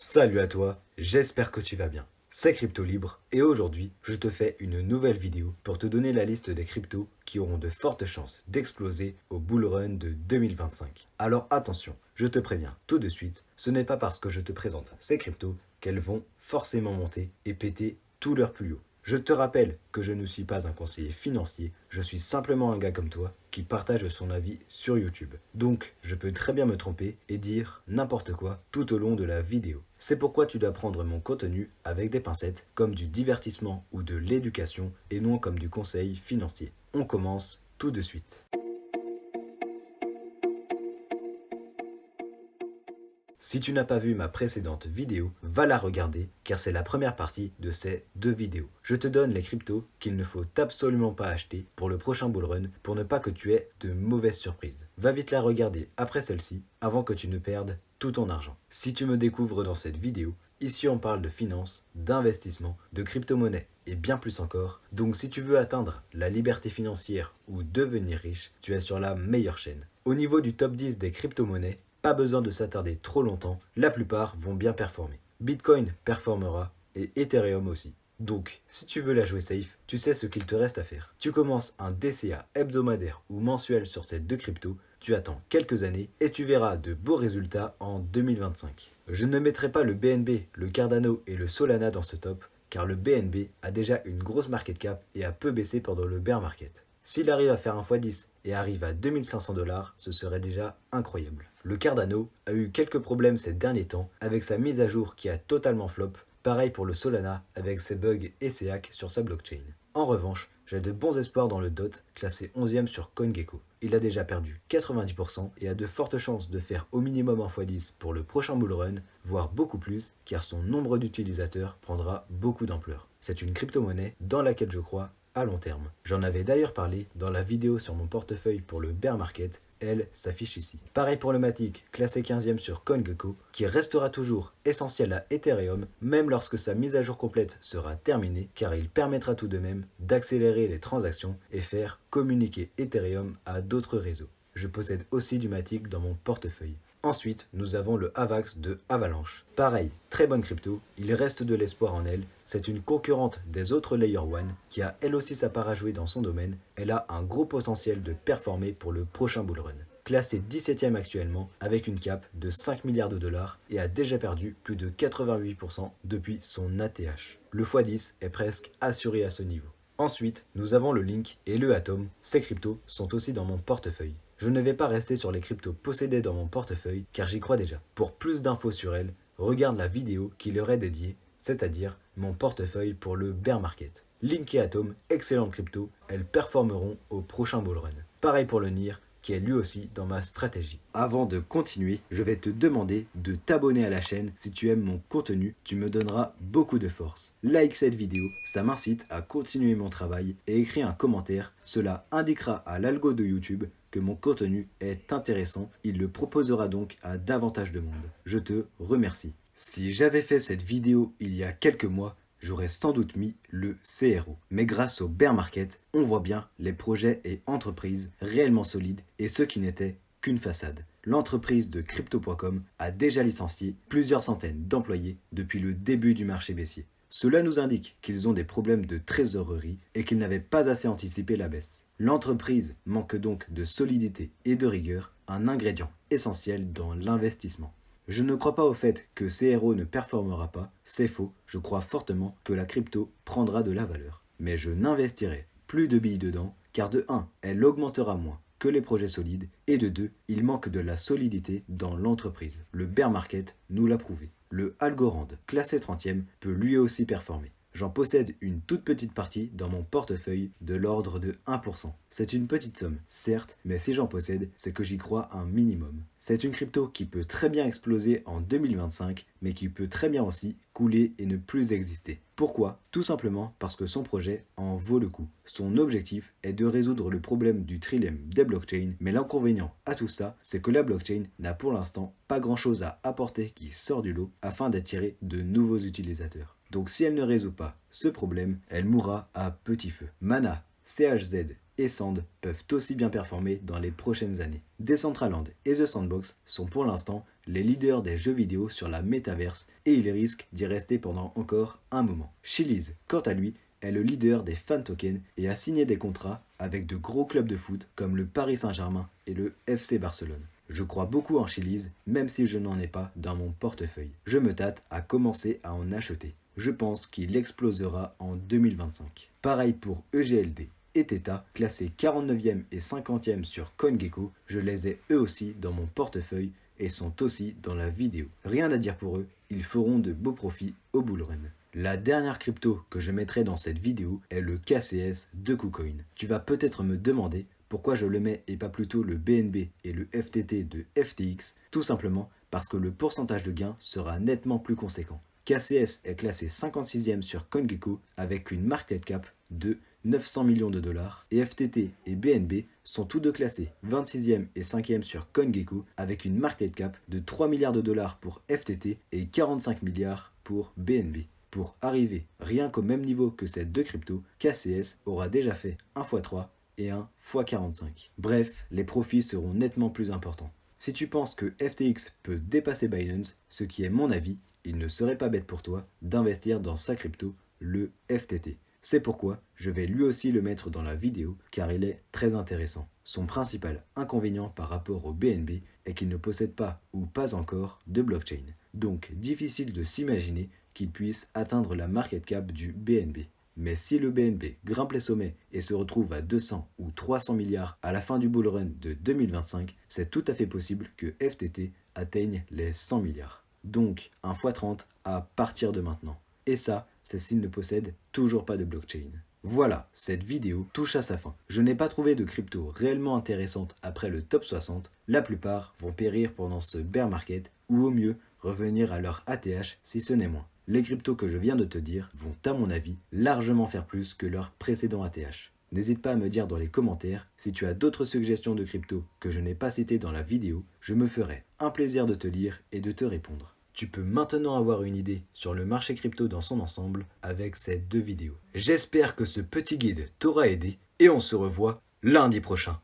Salut à toi, j'espère que tu vas bien. C'est Crypto Libre et aujourd'hui, je te fais une nouvelle vidéo pour te donner la liste des cryptos qui auront de fortes chances d'exploser au bull run de 2025. Alors attention, je te préviens tout de suite, ce n'est pas parce que je te présente ces cryptos qu'elles vont forcément monter et péter tout leur plus haut. Je te rappelle que je ne suis pas un conseiller financier, je suis simplement un gars comme toi qui partage son avis sur YouTube. Donc, je peux très bien me tromper et dire n'importe quoi tout au long de la vidéo. C'est pourquoi tu dois prendre mon contenu avec des pincettes, comme du divertissement ou de l'éducation et non comme du conseil financier. On commence tout de suite. Si tu n'as pas vu ma précédente vidéo, va la regarder car c'est la première partie de ces deux vidéos. Je te donne les cryptos qu'il ne faut absolument pas acheter pour le prochain bullrun pour ne pas que tu aies de mauvaises surprises. Va vite la regarder après celle-ci avant que tu ne perdes tout ton argent. Si tu me découvres dans cette vidéo, ici on parle de finance, d'investissement, de crypto-monnaie et bien plus encore. Donc si tu veux atteindre la liberté financière ou devenir riche, tu es sur la meilleure chaîne. Au niveau du top 10 des crypto-monnaies, pas besoin de s'attarder trop longtemps, la plupart vont bien performer. Bitcoin performera et Ethereum aussi. Donc, si tu veux la jouer safe, tu sais ce qu'il te reste à faire. Tu commences un DCA hebdomadaire ou mensuel sur ces deux cryptos, tu attends quelques années et tu verras de beaux résultats en 2025. Je ne mettrai pas le BNB, le Cardano et le Solana dans ce top, car le BNB a déjà une grosse market cap et a peu baissé pendant le bear market. S'il arrive à faire un x10 et arrive à 2500$, ce serait déjà incroyable. Le Cardano a eu quelques problèmes ces derniers temps avec sa mise à jour qui a totalement flop, pareil pour le Solana avec ses bugs et ses hacks sur sa blockchain. En revanche, j'ai de bons espoirs dans le DOT, classé 11e sur CoinGecko. Il a déjà perdu 90% et a de fortes chances de faire au minimum un x10 pour le prochain bullrun, voire beaucoup plus, car son nombre d'utilisateurs prendra beaucoup d'ampleur. C'est une crypto-monnaie dans laquelle je crois à long terme. J'en avais d'ailleurs parlé dans la vidéo sur mon portefeuille pour le bear market, elle s'affiche ici. Pareil pour le Matic, classé 15e sur CoinGecko, qui restera toujours essentiel à Ethereum, même lorsque sa mise à jour complète sera terminée, car il permettra tout de même d'accélérer les transactions et faire communiquer Ethereum à d'autres réseaux. Je possède aussi du Matic dans mon portefeuille. Ensuite, nous avons le AVAX de Avalanche. Pareil, très bonne crypto, il reste de l'espoir en elle. C'est une concurrente des autres Layer 1 qui a elle aussi sa part à jouer dans son domaine. Elle a un gros potentiel de performer pour le prochain bullrun. Classée 17e actuellement avec une cap de 5 milliards de dollars et a déjà perdu plus de 88% depuis son ATH. Le x10 est presque assuré à ce niveau. Ensuite, nous avons le Link et le Atom. Ces cryptos sont aussi dans mon portefeuille. Je ne vais pas rester sur les cryptos possédés dans mon portefeuille car j'y crois déjà. Pour plus d'infos sur elles, regarde la vidéo qui leur est dédiée, c'est-à-dire mon portefeuille pour le bear market. Link et Atom, excellentes cryptos, elles performeront au prochain bullrun. Pareil pour le NIR, qui est lui aussi dans ma stratégie. Avant de continuer, je vais te demander de t'abonner à la chaîne. Si tu aimes mon contenu, tu me donneras beaucoup de force. Like cette vidéo, ça m'incite à continuer mon travail et écris un commentaire. Cela indiquera à l'algo de YouTube que mon contenu est intéressant. Il le proposera donc à davantage de monde. Je te remercie. Si j'avais fait cette vidéo il y a quelques mois, j'aurais sans doute mis le CRO. Mais grâce au bear market, on voit bien les projets et entreprises réellement solides et ceux qui n'étaient qu'une façade. L'entreprise de Crypto.com a déjà licencié plusieurs centaines d'employés depuis le début du marché baissier. Cela nous indique qu'ils ont des problèmes de trésorerie et qu'ils n'avaient pas assez anticipé la baisse. L'entreprise manque donc de solidité et de rigueur, un ingrédient essentiel dans l'investissement. Je ne crois pas au fait que CRO ne performera pas, c'est faux, je crois fortement que la crypto prendra de la valeur. Mais je n'investirai plus de billes dedans, car de 1, elle augmentera moins que les projets solides, et de 2, il manque de la solidité dans l'entreprise. Le bear market nous l'a prouvé. Le Algorand, classé 30e, peut lui aussi performer. J'en possède une toute petite partie dans mon portefeuille de l'ordre de 1%. C'est une petite somme, certes, mais si j'en possède, c'est que j'y crois un minimum. C'est une crypto qui peut très bien exploser en 2025, mais qui peut très bien aussi couler et ne plus exister. Pourquoi? Tout simplement parce que son projet en vaut le coup. Son objectif est de résoudre le problème du trilemme des blockchains, mais l'inconvénient à tout ça, c'est que la blockchain n'a pour l'instant pas grand chose à apporter qui sort du lot afin d'attirer de nouveaux utilisateurs. Donc si elle ne résout pas ce problème, elle mourra à petit feu. Mana, CHZ et Sand peuvent aussi bien performer dans les prochaines années. Decentraland et The Sandbox sont pour l'instant les leaders des jeux vidéo sur la métaverse et ils risquent d'y rester pendant encore un moment. Chiliz, quant à lui, est le leader des fan tokens et a signé des contrats avec de gros clubs de foot comme le Paris Saint-Germain et le FC Barcelone. Je crois beaucoup en Chiliz, même si je n'en ai pas dans mon portefeuille. Je me tâte à commencer à en acheter. Je pense qu'il explosera en 2025. Pareil pour EGLD et Theta, classés 49e et 50e sur CoinGecko, je les ai eux aussi dans mon portefeuille et sont aussi dans la vidéo. Rien à dire pour eux, ils feront de beaux profits au bullrun. La dernière crypto que je mettrai dans cette vidéo est le KCS de KuCoin. Tu vas peut-être me demander pourquoi je le mets et pas plutôt le BNB et le FTT de FTX, tout simplement parce que le pourcentage de gain sera nettement plus conséquent. KCS est classé 56e sur CoinGecko avec une market cap de 900 millions de dollars et FTT et BNB sont tous deux classés 26e et 5e sur CoinGecko avec une market cap de 3 milliards de dollars pour FTT et 45 milliards pour BNB. Pour arriver rien qu'au même niveau que ces deux cryptos, KCS aura déjà fait 1 x 3 et 1 x 45. Bref, les profits seront nettement plus importants. Si tu penses que FTX peut dépasser Binance, ce qui est mon avis, il ne serait pas bête pour toi d'investir dans sa crypto, le FTT. C'est pourquoi je vais lui aussi le mettre dans la vidéo car il est très intéressant. Son principal inconvénient par rapport au BNB est qu'il ne possède pas ou pas encore de blockchain. Donc difficile de s'imaginer qu'il puisse atteindre la market cap du BNB. Mais si le BNB grimpe les sommets et se retrouve à 200 ou 300 milliards à la fin du bullrun de 2025, c'est tout à fait possible que FTT atteigne les 100 milliards. Donc un x30 à partir de maintenant. Et ça, c'est s'il ne possède toujours pas de blockchain. Voilà, cette vidéo touche à sa fin. Je n'ai pas trouvé de crypto réellement intéressante après le top 60. La plupart vont périr pendant ce bear market ou au mieux revenir à leur ATH si ce n'est moins. Les cryptos que je viens de te dire vont à mon avis largement faire plus que leur précédent ATH. N'hésite pas à me dire dans les commentaires si tu as d'autres suggestions de cryptos que je n'ai pas citées dans la vidéo, je me ferai un plaisir de te lire et de te répondre. Tu peux maintenant avoir une idée sur le marché crypto dans son ensemble avec ces deux vidéos. J'espère que ce petit guide t'aura aidé et on se revoit lundi prochain.